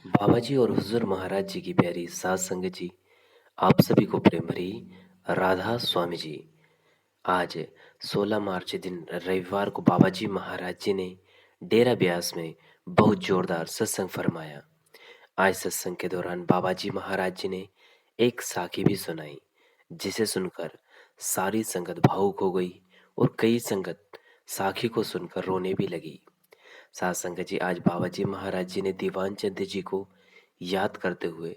बाबा जी और हुजूर महाराज जी की प्यारी सात संगत जी, आप सभी को प्रेम भरी राधा स्वामी जी। आज 16 मार्च दिन रविवार को बाबा जी महाराज जी ने डेरा ब्यास में बहुत जोरदार सत्संग फरमाया। आज सत्संग के दौरान बाबा जी महाराज जी ने एक साखी भी सुनाई, जिसे सुनकर सारी संगत भावुक हो गई और कई संगत साखी को सुनकर रोने भी लगी। साथ संगत जी, आज बाबा जी महाराज जी ने दीवान चंद जी को याद करते हुए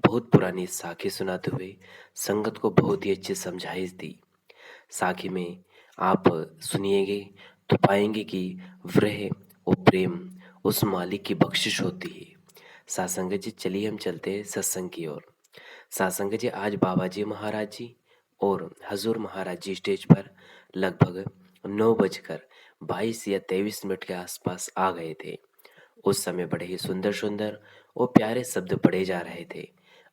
बहुत पुरानी साखी सुनाते हुए संगत को बहुत ही अच्छी समझाइश दी। साखी में आप सुनिएंगे तो पाएंगे कि वह और प्रेम उस मालिक की बख्शिश होती है। साथ संगत जी, चलिए हम चलते हैं सत्संग की ओर। साथ संगत जी, आज बाबा जी महाराज जी और हजूर महाराज जी स्टेज पर लगभग 9:22 या 23 मिनट के आसपास आ गए थे। उस समय बड़े ही सुंदर सुंदर और प्यारे शब्द पढ़े जा रहे थे।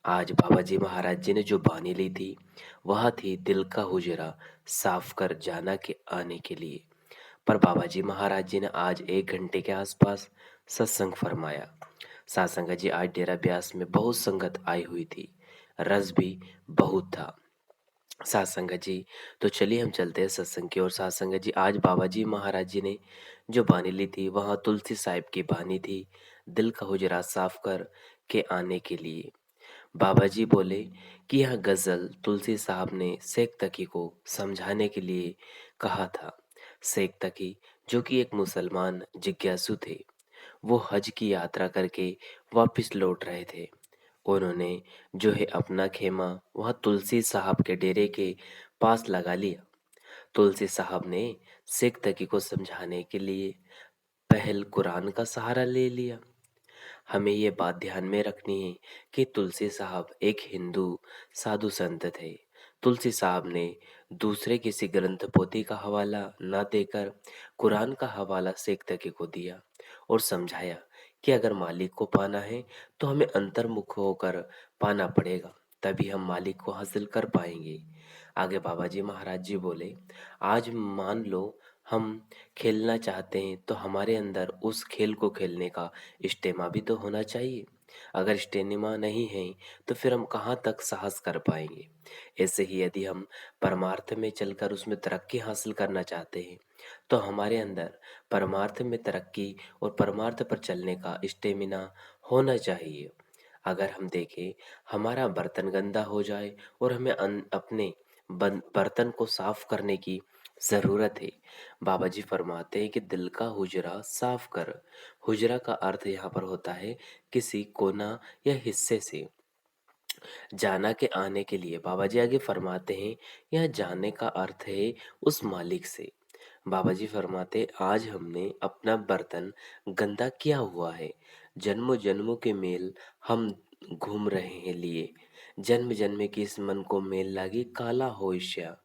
आज बाबा जी महाराज जी ने जो बानी ली थी वह थी दिल का हुजरा साफ कर जाना के आने के लिए। पर बाबा जी महाराज जी ने आज 1 घंटे के आसपास सत्संग फरमाया। सात संगत जी, आज डेरा ब्यास में बहुत संगत आई हुई थी, रस भी बहुत था। सात संगत जी, तो चलिए हम चलते हैं सत्संग की ओर। सात संगत जी, आज बाबा जी महाराज जी ने जो बानी ली थी वहाँ तुलसी साहिब की बानी थी, दिल का हुजरा साफ कर के आने के लिए। बाबा जी बोले कि यह गजल तुलसी साहब ने शेख तकी को समझाने के लिए कहा था। शेख तकी, जो कि एक मुसलमान जिज्ञासु थे, वो हज की यात्रा करके वापस लौट रहे थे। उन्होंने जो है अपना खेमा वहाँ तुलसी साहब के डेरे के पास लगा लिया। तुलसी साहब ने शेख तकी को समझाने के लिए पहल कुरान का सहारा ले लिया। हमें ये बात ध्यान में रखनी है कि तुलसी साहब एक हिंदू साधु संत थे। तुलसी साहब ने दूसरे किसी ग्रंथ पोथी का हवाला ना देकर कुरान का हवाला शेख तकी को दिया और समझाया कि अगर मालिक को पाना है तो हमें अंतर्मुख होकर पाना पड़ेगा, तभी हम मालिक को हासिल कर पाएंगे। आगे बाबा जी महाराज जी बोले, आज मान लो हम खेलना चाहते हैं तो हमारे अंदर उस खेल को खेलने का इस्टेमा भी तो होना चाहिए। अगर इस्टेमा नहीं है तो फिर हम कहाँ तक साहस कर पाएंगे। ऐसे ही यदि हम परमार्थ में चलकर उसमें तरक्की हासिल करना चाहते हैं तो हमारे अंदर परमार्थ में तरक्की और परमार्थ पर चलने का स्टेमिना होना चाहिए। अगर हम देखें, हमारा बर्तन गंदा हो जाए और हमें अपने बर्तन को साफ करने की ज़रूरत है। बाबा जी फरमाते हैं कि दिल का हुजरा साफ कर। हुजरा का अर्थ यहाँ पर होता है किसी कोना या हिस्से से। जाना के आने के लिए बाबा जी आगे फरमाते हैं, यह जाने का अर्थ है उस मालिक से। बाबा जी फरमाते, आज हमने अपना बर्तन गंदा किया हुआ है। जन्मों जन्मों के मेल हम घूम रहे हैं लिए। जन्म जन्म की इस मन को मेल लागी काला होइष्या।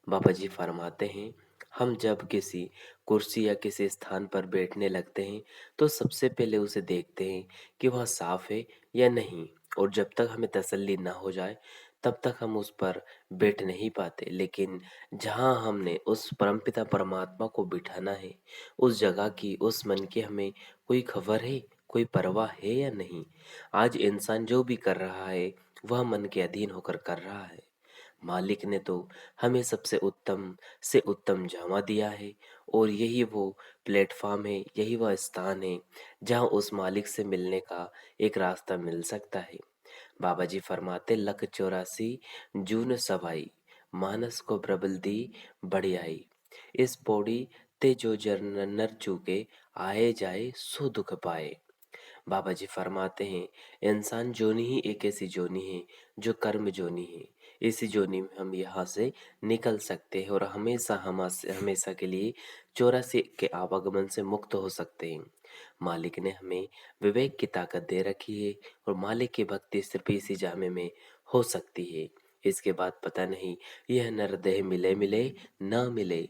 बाबा जी फरमाते हैं, हम जब किसी कुर्सी या किसी स्थान पर बैठने लगते हैं तो सबसे पहले उसे देखते हैं कि वह साफ है या नहीं, और जब तक हमें तसल्ली ना हो जाए तब तक हम उस पर बैठ नहीं पाते। लेकिन जहाँ हमने उस परमपिता परमात्मा को बिठाना है, उस जगह की उस मन की हमें कोई खबर है, कोई परवाह है या नहीं। आज इंसान जो भी कर रहा है वह मन के अधीन होकर कर रहा है। मालिक ने तो हमें सबसे उत्तम से उत्तम जामा दिया है, और यही वो प्लेटफॉर्म है, यही वह स्थान है जहाँ उस मालिक से मिलने का एक रास्ता मिल सकता है। बाबा जी फरमाते, लख 84 जून सवाई मानस को प्रबल दी बढ़ियाई। इस पौड़ी ते जो जर नर चूके आए जाए सो दुख पाए। बाबा जी फरमाते हैं, इंसान जोनी ही एक ऐसी जोनी है जो कर्म जोनी है। इसी जोनी में हम यहाँ से निकल सकते हैं और हमेशा हमेशा के लिए 84 के आवागमन से मुक्त हो सकते हैं। मालिक ने हमें विवेक की ताकत दे रखी है और मालिक की भक्ति सिर्फ इसी जामे में हो सकती है। इसके बाद पता नहीं यह नरदेह मिले मिले ना मिले।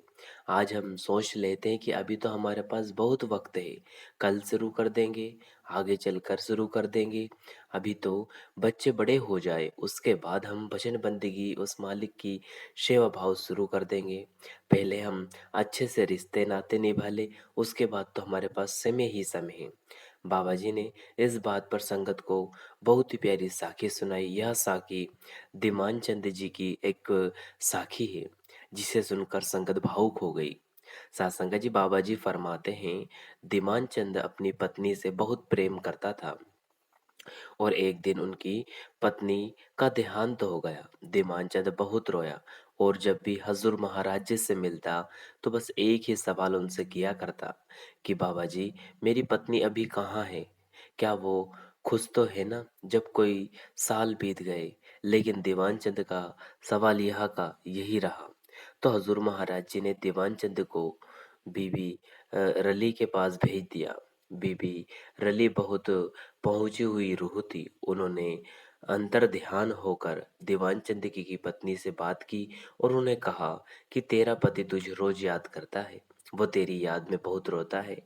आज हम सोच लेते हैं कि अभी तो हमारे पास बहुत वक्त है, कल शुरू कर देंगे, आगे चलकर शुरू कर देंगे। अभी तो बच्चे बड़े हो जाए उसके बाद हम भजन बंदगी उस मालिक की सेवा भाव शुरू कर देंगे। पहले हम अच्छे से रिश्ते नाते निभा ले, उसके बाद तो हमारे पास समय ही समय है। बाबा जी ने इस बात पर संगत को बहुत ही प्यारी साखी सुनाई। यह साखी दीमान चंद जी की एक साखी है, जिसे सुनकर संगत भावुक हो गई। सासंगा जी बाबा जी फरमाते हैं, दीमान चंद अपनी पत्नी से बहुत प्रेम करता था और एक दिन उनकी पत्नी का देहांत हो गया। दीमानचंद बहुत रोया और जब भी हजूर महाराज जी से मिलता तो बस एक ही सवाल उनसे किया करता कि बाबा जी, मेरी पत्नी अभी कहाँ है? क्या वो खुश तो है ना? जब कोई साल बीत गए, लेकिन दीवानचंद का सवाल यहाँ का यही रहा। तो हजूर महाराज जी ने दीवानचंद को बीबी रली के पास भेज दिया। बीबी रली बहुत पहुंची हुई रूह थी। उन्होंने अंतर ध्यान होकर दीवान चंद की पत्नी से बात की और उन्हें कहा कि तेरा पति तुझे रोज याद करता है, वो तेरी याद में बहुत रोता है।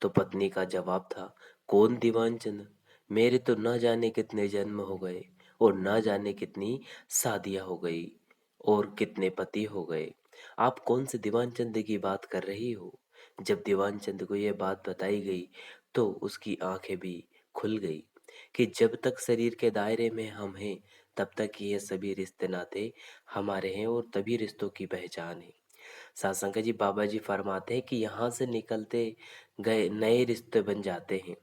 तो पत्नी का जवाब था, कौन दीवान चंद? मेरे तो न जाने कितने जन्म हो गए और न जाने कितनी शादियां हो गई और कितने पति हो गए। आप कौन से दीवान चंद की बात कर रही हो? जब दीवान चंद को यह बात बताई गई तो उसकी आंखें भी खुल गई कि जब तक शरीर के दायरे में हम हैं, तब तक ये सभी रिश्ते नाते हमारे हैं और तभी रिश्तों की पहचान है। सासंका जी बाबा जी फरमाते हैं कि यहाँ से निकलते गए नए रिश्ते बन जाते हैं।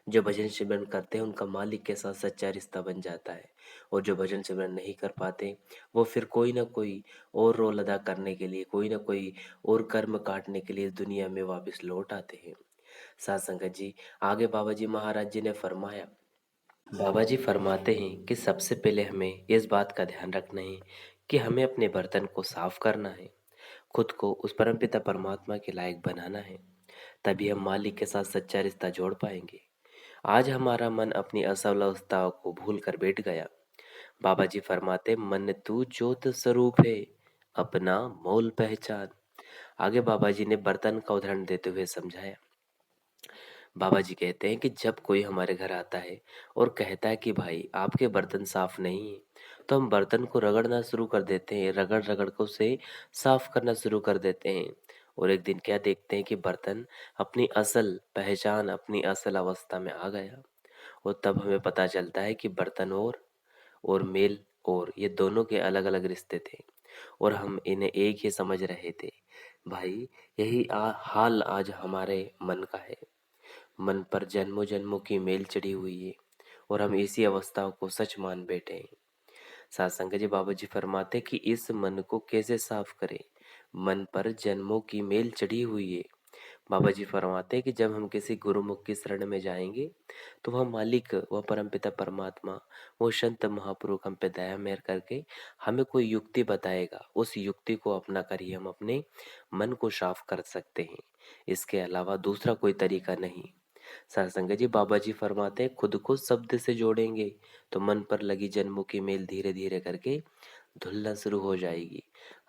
जो भजन सिमरन करते हैं उनका मालिक के साथ सच्चा रिश्ता बन जाता है, और जो भजन सिमरन नहीं कर पाते वो फिर कोई ना कोई और रोल अदा करने के लिए, कोई ना कोई और कर्म काटने के लिए दुनिया में वापस लौट आते हैं। सात संगत जी, आगे बाबा जी महाराज जी ने फरमाया, बाबा जी फरमाते हैं कि सबसे पहले हमें इस बात का ध्यान रखना है कि हमें अपने बर्तन को साफ करना है, खुद को उस परमपिता परमात्मा के लायक बनाना है। तभी हम मालिक के साथ सच्चा रिश्ता जोड़ पाएंगे। आज हमारा मन अपनी असल अवस्थाओं को भूल कर बैठ गया। बाबा जी फरमाते, मन तू ज्योत स्वरूप है, अपना मोल पहचान। आगे बाबा जी ने बर्तन का उदाहरण देते हुए समझाया। बाबा जी कहते हैं कि जब कोई हमारे घर आता है और कहता है कि भाई आपके बर्तन साफ नहीं है, तो हम बर्तन को रगड़ना शुरू कर देते हैं, रगड़ रगड़ कर उसे साफ करना शुरू कर देते हैं। और एक दिन क्या देखते हैं कि बर्तन अपनी असल पहचान, अपनी असल अवस्था में आ गया। और तब हमें पता चलता है कि बर्तन और मेल और ये दोनों के अलग अलग रिश्ते थे और हम इन्हें एक ही समझ रहे थे। भाई, यही हाल आज हमारे मन का है। मन पर जन्मों जन्मों की मेल चढ़ी हुई है और हम इसी अवस्थाओं को सच मान बैठे हैं। सासंग जी बाबा जी फरमाते कि इस मन को कैसे साफ करें? मन पर जन्मों की मेल चढ़ी हुई है। बाबा जी फरमाते कि जब हम किसी गुरुमुख की शरण में जाएंगे तो वह मालिक, वह परमपिता परमात्मा, वो संत महापुरुष हम पे दया मेहर करके हमें कोई युक्ति बताएगा। उस युक्ति को अपना कर ही हम अपने मन को साफ कर सकते हैं। इसके अलावा दूसरा कोई तरीका नहीं। सत्संग जी बाबा जी फरमाते हैं, खुद को शब्द से जोड़ेंगे तो मन पर लगी जन्मों की मेल धीरे धीरे करके धुलना शुरू हो जाएगी।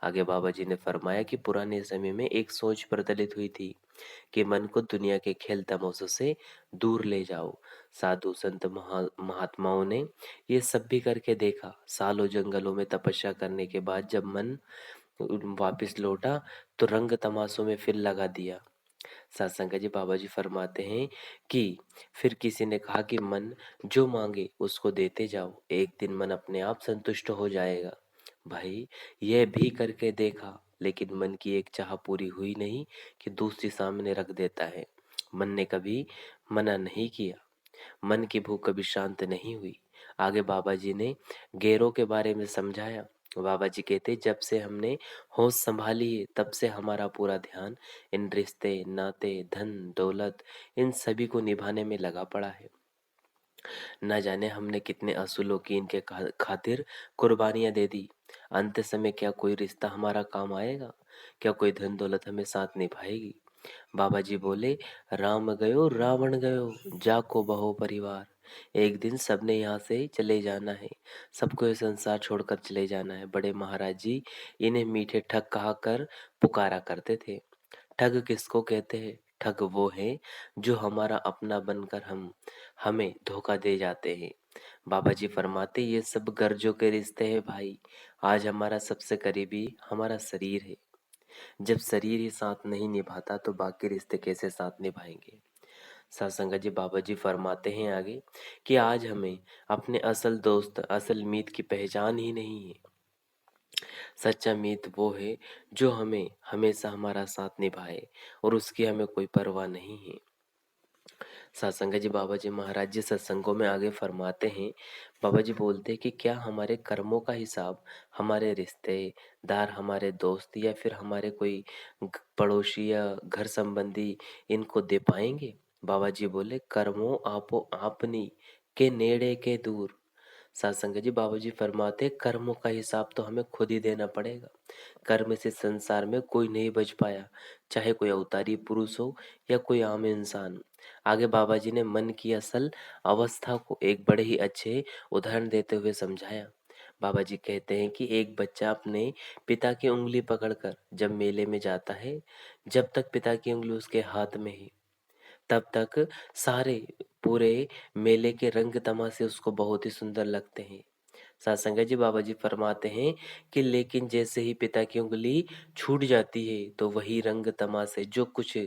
आगे बाबा जी ने फरमाया कि पुराने समय में एक सोच प्रचलित हुई थी कि मन को दुनिया के खेल तमाशों से दूर ले जाओ। साधु संत महात्माओं ने ये सब भी करके देखा। सालों जंगलों में तपस्या करने के बाद जब मन वापस लौटा तो रंग तमाशों में फिर लगा दिया। सत्संग जी बाबा जी फरमाते हैं कि फिर किसी ने कहा कि मन जो मांगे उसको देते जाओ, एक दिन मन अपने आप संतुष्ट हो जाएगा। भाई, यह भी करके देखा, लेकिन मन की एक चाह पूरी हुई नहीं कि दूसरी सामने रख देता है। मन ने कभी मना नहीं किया, मन की भूख कभी शांत नहीं हुई। आगे बाबा जी ने गैरों के बारे में समझाया। बाबा जी कहते, जब से हमने होश संभाली है तब से हमारा पूरा ध्यान इन रिश्ते नाते धन दौलत इन सभी को निभाने में लगा पड़ा है। न जाने हमने कितने असूलों की इनके खातिर कुर्बानियां दे दी। अंत समय क्या कोई रिश्ता हमारा काम आएगा? क्या कोई धन दौलत हमें साथ निभाएगी? बाबा जी बोले, राम गयो रावण गयो, जाको बहो परिवार। एक दिन सबने यहाँ से चले जाना है, सबको ये संसार छोड़कर चले जाना है। बड़े महाराज जी इन्हें मीठे ठग कहा कर पुकारा करते थे। ठग किसको कहते हैं? ठग वो है जो हमारा अपना बनकर हमें धोखा दे जाते हैं। बाबा जी फरमाते, ये सब गर्जों के रिश्ते हैं भाई। आज हमारा सबसे करीबी हमारा शरीर है। जब शरीर ही साथ नहीं निभाता तो बाकी रिश्ते कैसे साथ निभाएंगे? सत्संग जी बाबा जी फरमाते हैं आगे कि आज हमें अपने असल दोस्त, असल मीत की पहचान ही नहीं है। सच्चा मीत वो है जो हमें हमेशा हमारा साथ निभाए और उसकी हमें कोई परवाह नहीं है। सत्संग जी बाबा जी महाराज जी सत्संगों में आगे फरमाते हैं, बाबा जी बोलते हैं कि क्या हमारे कर्मों का हिसाब हमारे रिश्तेदार, हमारे दोस्त या फिर हमारे कोई पड़ोसी या घर संबंधी इनको दे पाएंगे। बाबा जी बोले, कर्मों आपो आपनी के नेड़े के दूर। सत्संग जी बाबा जी फरमाते, कर्मों का हिसाब तो हमें खुद ही देना पड़ेगा। कर्म से संसार में कोई नहीं बच पाया, चाहे कोई अवतारी पुरुष हो या कोई आम इंसान। आगे बाबा जी ने मन की असल अवस्था को एक बड़े ही अच्छे उदाहरण देते हुए समझाया। बाबा जी कहते हैं कि एक बच्चा अपने पिता की उंगली पकड़कर जब मेले में जाता है, जब तक पिता की उंगली उसके हाथ में है तब तक सारे पूरे मेले के रंग तमाशे उसको बहुत ही सुंदर लगते हैं। सत्संग जी बाबा जी फरमाते हैं कि लेकिन जैसे ही पिता की उंगली छूट जाती है तो वही रंग तमाशे जो कुछ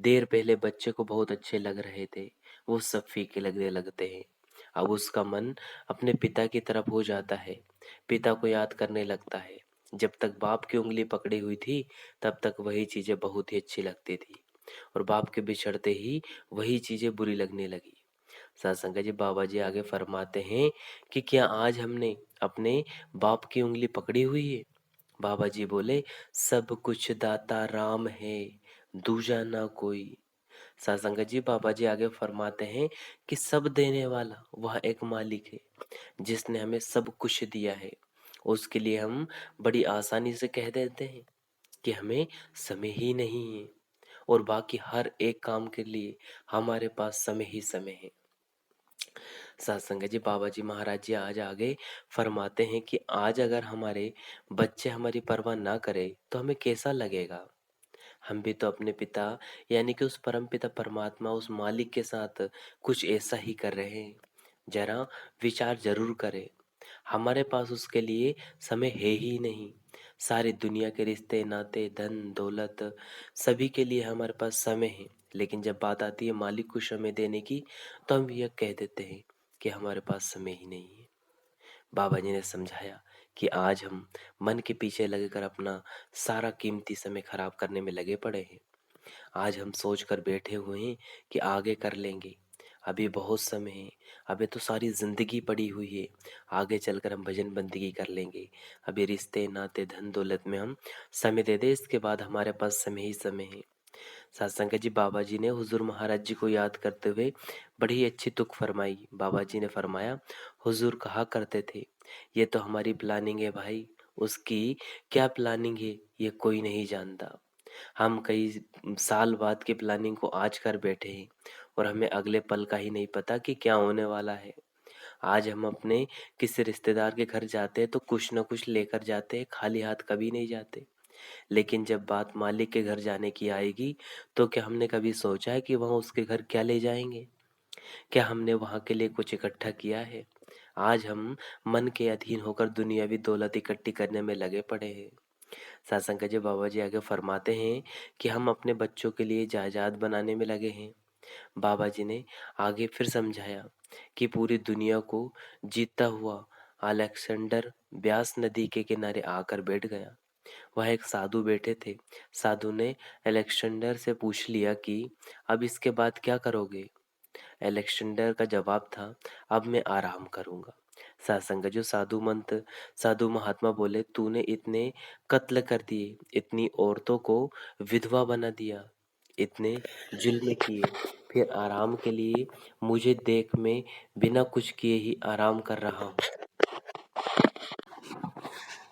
देर पहले बच्चे को बहुत अच्छे लग रहे थे, वो सब फीके लगने लगते हैं। अब उसका मन अपने पिता की तरफ हो जाता है, पिता को याद करने लगता है। जब तक बाप की उंगली पकड़ी हुई थी तब तक वही चीजें बहुत ही अच्छी लगती थी, और बाप के बिछड़ते ही वही चीजें बुरी लगने लगी। सत्संग जी बाबा जी आगे फरमाते हैं कि क्या आज हमने अपने बाप की उंगली पकड़ी हुई है। बाबा जी बोले, सब कुछ दाता राम है, दूजा ना कोई। सत्संग जी बाबा जी आगे फरमाते हैं कि सब देने वाला वह एक मालिक है, जिसने हमें सब कुछ दिया है। उसके लिए हम बड़ी आसानी से कह देते हैं कि हमें समय ही नहीं है, और बाकी हर एक काम के लिए हमारे पास समय ही समय है। सत्संग जी बाबा जी महाराज जी आज आगे फरमाते हैं कि आज अगर हमारे बच्चे हमारी परवाह ना करे तो हमें कैसा लगेगा। हम भी तो अपने पिता यानी कि उस परम पिता परमात्मा, उस मालिक के साथ कुछ ऐसा ही कर रहे हैं। जरा विचार जरूर करें। हमारे पास उसके लिए समय है ही नहीं। सारी दुनिया के रिश्ते नाते धन दौलत सभी के लिए हमारे पास समय है, लेकिन जब बात आती है मालिक को समय देने की तो हम यह कह देते हैं कि हमारे पास समय ही नहीं है। बाबा जी ने समझाया कि आज हम मन के पीछे लगकर अपना सारा कीमती समय खराब करने में लगे पड़े हैं। आज हम सोच कर बैठे हुए हैं कि आगे कर लेंगे, अभी बहुत समय है, अभी तो सारी जिंदगी पड़ी हुई है, आगे चलकर हम भजन बंदगी कर लेंगे। अभी रिश्ते नाते धन दौलत में हम समय दे दे, इसके बाद हमारे पास समय ही समय है। सत्संग जी बाबा जी ने हुजूर महाराज जी को याद करते हुए बड़ी ही अच्छी तुक फरमाई। बाबा जी ने फरमाया, हुजूर कहा करते थे, ये तो हमारी प्लानिंग है भाई, उसकी क्या प्लानिंग है ये कोई नहीं जानता। हम कई साल बाद की प्लानिंग को आज कर बैठे हैं और हमें अगले पल का ही नहीं पता कि क्या होने वाला है। आज हम अपने किसी रिश्तेदार के घर जाते हैं तो कुछ न कुछ लेकर जाते हैं, खाली हाथ कभी नहीं जाते। लेकिन जब बात मालिक के घर जाने की आएगी तो क्या हमने कभी सोचा है कि वहाँ उसके घर क्या ले जाएंगे? क्या हमने वहाँ के लिए कुछ इकट्ठा किया है? आज हम मन के अधीन होकर दुनियावी दौलत इकट्ठी करने में लगे पड़े हैं। सत्संग जी बाबा जी आगे फरमाते हैं कि हम अपने बच्चों के लिए जायदाद बनाने में लगे हैं। बाबा जी ने आगे फिर समझाया कि पूरी दुनिया को जीतता हुआ अलेक्जेंडर ब्यास नदी के किनारे आकर बैठ गया। वह एक साधु बैठे थे। साधु ने अलेक्जेंडर से पूछ लिया कि अब इसके बाद क्या करोगे। अलेक्जेंडर का जवाब था, अब मैं आराम करूंगा। सत्संग जो साधु महात्मा बोले, तूने इतने कत्ल कर दिए, इतनी औरतों को विधवा बना दिया, इतने जुल्म किए, फिर आराम के लिए मुझे देख, मैं बिना कुछ किए ही आराम कर रहा हूँ।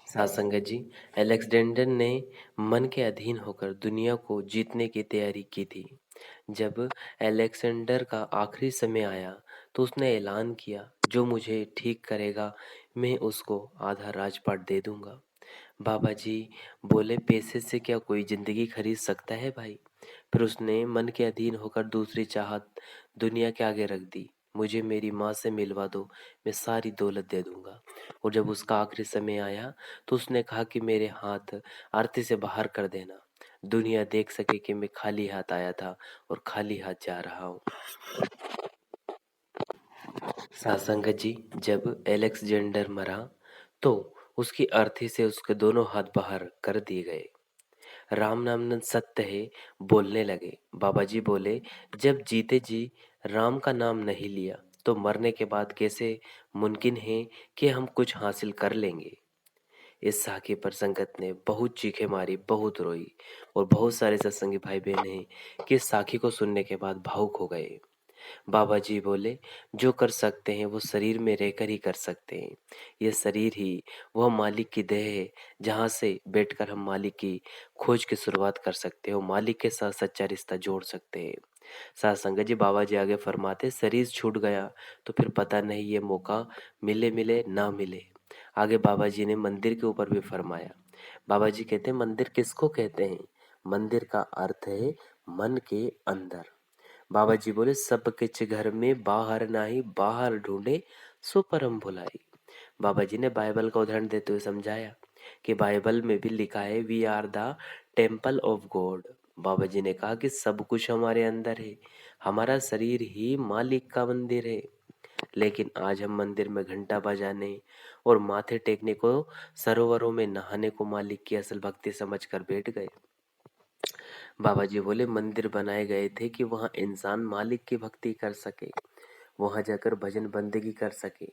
सत्संग जी, अलेक्जेंडर ने मन के अधीन होकर दुनिया को जीतने की तैयारी की थी। जब अलेक्जेंडर का आखिरी समय आया तो उसने ऐलान किया, जो मुझे ठीक करेगा मैं उसको आधा राजपाट दे दूंगा। बाबा जी बोले, पैसे से क्या कोई जिंदगी खरीद सकता है भाई। फिर उसने मन के अधीन होकर दूसरी चाहत दुनिया के आगे रख दी, मुझे मेरी माँ से मिलवा दो, मैं सारी दौलत दे दूंगा। और जब उसका आखिरी समय आया तो उसने कहा कि मेरे हाथ आरती से बाहर कर देना, दुनिया देख सके कि मैं खाली हाथ आया था और खाली हाथ जा रहा हूँ। सासंगत जी, जब एलेक्जेंडर मरा तो उसकी अर्थी से उसके दोनों हाथ बाहर कर दिए गए। राम नाम सत्य है, बोलने लगे। बाबा जी बोले, जब जीते जी राम का नाम नहीं लिया तो मरने के बाद कैसे मुमकिन है कि हम कुछ हासिल कर लेंगे। इस साखी पर संगत ने बहुत चीखें मारी, बहुत रोई, और बहुत सारे सत्संगी भाई बहन हैं कि इस साखी को सुनने के बाद भावुक हो गए। बाबा जी बोले, जो कर सकते हैं वो शरीर में रहकर ही कर सकते हैं। ये शरीर ही वह मालिक की देह है जहाँ से बैठकर हम मालिक की खोज की शुरुआत कर सकते हैं और मालिक के साथ सच्चा रिश्ता जोड़ सकते हैं। साथ संगत जी, बाबा जी आगे फरमाते, शरीर छूट गया तो फिर पता नहीं ये मौका मिले मिले ना मिले। आगे बाबा जी ने मंदिर के ऊपर भी फरमाया। बाबा जी कहते हैं, मंदिर किसको कहते हैं? मंदिर का अर्थ है मन के अंदर। बाबा जी बोले, सब किच घर में बाहर नाही, बाहर ढूंढे सो परम भुलाई। बाबा जी ने बाइबल का उदाहरण देते हुए समझाया कि बाइबल में भी लिखा है, we are the temple of God. बाबा जी ने कहा कि सब कुछ हमारे अंदर है, हमारा शरीर ही मालिक का मंदिर है। लेकिन आज हम मंदिर में घंटा बजाने और माथे टेकने को, सरोवरों में नहाने को मालिक की असल भक्ति समझकर बैठ गए। बाबा जी बोले, मंदिर बनाए गए थे कि वहाँ इंसान मालिक की भक्ति कर सके, वहाँ जाकर भजन बंदगी कर सके।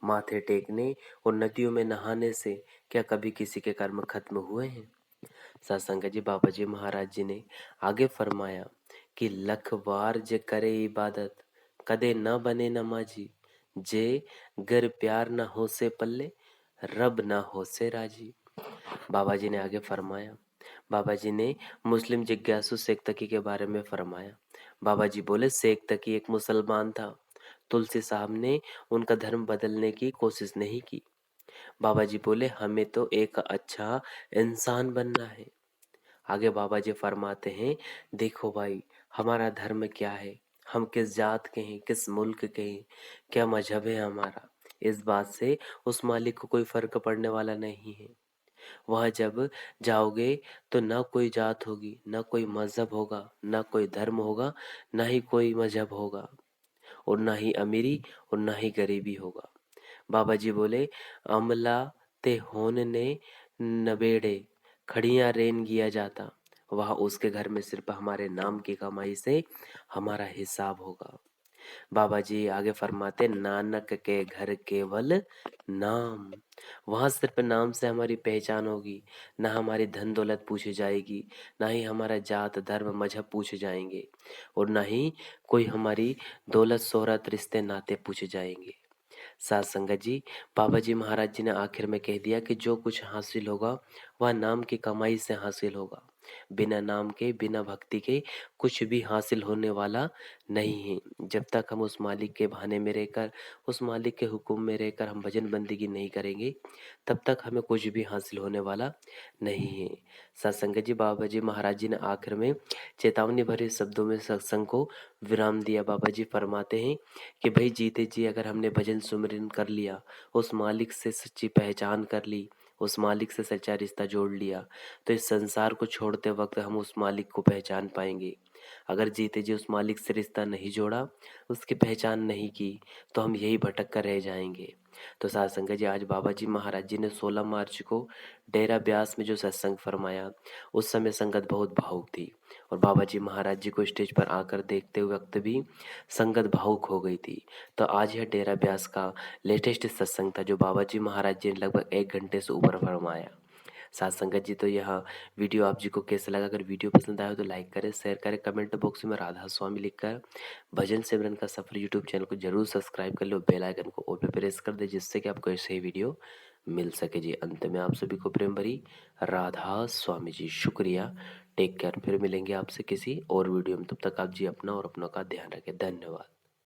माथे टेकने और नदियों में नहाने से क्या कभी किसी के कर्म खत्म हुए हैं? सत्संग जी, बाबा जी महाराज जी ने आगे फरमाया कि लख बार जे करे इबादत, कदे न बने नमाजी। जे घर प्यार न हो से पल्ले, रब ना हो से राजी। बाबा जी ने आगे फरमाया, बाबा जी ने मुस्लिम जिज्ञासु शेख तकी के बारे में फरमाया। बाबा जी बोले, शेख तकी एक मुसलमान था। तुलसी साहब ने उनका धर्म बदलने की कोशिश नहीं की। बाबा जी बोले, हमें तो एक अच्छा इंसान बनना है। आगे बाबा जी फरमाते हैं, देखो भाई, हमारा धर्म क्या है, हम किस जात के हैं, किस मुल्क के हैं, क्या मजहब है हमारा, इस बात से उस मालिक को कोई फर्क पड़ने वाला नहीं है। वहां जब जाओगे तो ना कोई जात होगी, ना कोई मजहब होगा, ना कोई धर्म होगा, ना ही कोई मजहब होगा, और ना ही अमीरी और ना ही गरीबी होगा। बाबा जी बोले, अमला ते होन ने नबेड़े, खड़ियां रेन किया जाता। वह उसके घर में सिर्फ हमारे नाम की कमाई से हमारा हिसाब होगा। बाबा जी आगे फरमाते, नानक के घर केवल नाम। वहां सिर्फ नाम से हमारी पहचान होगी, ना हमारी धन दौलत पूछी जाएगी, ना ही हमारा जात धर्म मजहब पूछे जाएंगे, और ना ही कोई हमारी दौलत शोहरत रिश्ते नाते पूछे जाएंगे। साथ संगत जी, बाबा जी महाराज जी ने आखिर में कह दिया कि जो कुछ हासिल होगा वह नाम की कमाई से हासिल होगा। बिना नाम के, बिना भक्ति के कुछ भी हासिल होने वाला नहीं है। जब तक हम उस मालिक के बहाने में रहकर, उस मालिक के हुक्म में रहकर हम भजन बंदगी नहीं करेंगे, तब तक हमें कुछ भी हासिल होने वाला नहीं है। सत्संग जी, बाबा जी महाराज जी ने आखिर में चेतावनी भरे शब्दों में सत्संग को विराम दिया। बाबा जी फरमाते हैं कि भाई, जीते जी अगर हमने भजन सुमिरन कर लिया, उस मालिक से सच्ची पहचान कर ली, उस मालिक से सच्चा रिश्ता जोड़ लिया, तो इस संसार को छोड़ते वक्त हम उस मालिक को पहचान पाएंगे। अगर जीते जी उस मालिक से रिश्ता नहीं जोड़ा, उसकी पहचान नहीं की, तो हम यही भटक कर रह जाएंगे। तो साथ संगत जी, आज बाबा जी महाराज जी ने 16 मार्च को डेरा ब्यास में जो सत्संग फरमाया, उस समय संगत बहुत भावुक थी, और बाबा जी महाराज जी को स्टेज पर आकर देखते वक्त भी संगत भावुक हो गई थी। तो आज यह डेरा ब्यास का लेटेस्ट सत्संग था जो बाबा जी महाराज जी ने लगभग 1 घंटे से ऊपर फरमाया। साथ संगत जी, तो यह वीडियो आप जी को कैसा लगा? अगर वीडियो पसंद आया हो तो लाइक करें, शेयर करें, कमेंट बॉक्स में राधा स्वामी लिखकर भजन सिमरन का सफर यूट्यूब चैनल को जरूर सब्सक्राइब कर लो, बेल आइकन को ऑल पे प्रेस कर दे, जिससे कि आपको ऐसे ही वीडियो मिल सके जी। अंत में आप सभी को प्रेम भरी राधा स्वामी जी, शुक्रिया। टेक केयर, फिर मिलेंगे आपसे किसी और वीडियो में। तब तक आप जी अपना और अपनों का ध्यान रखें। धन्यवाद।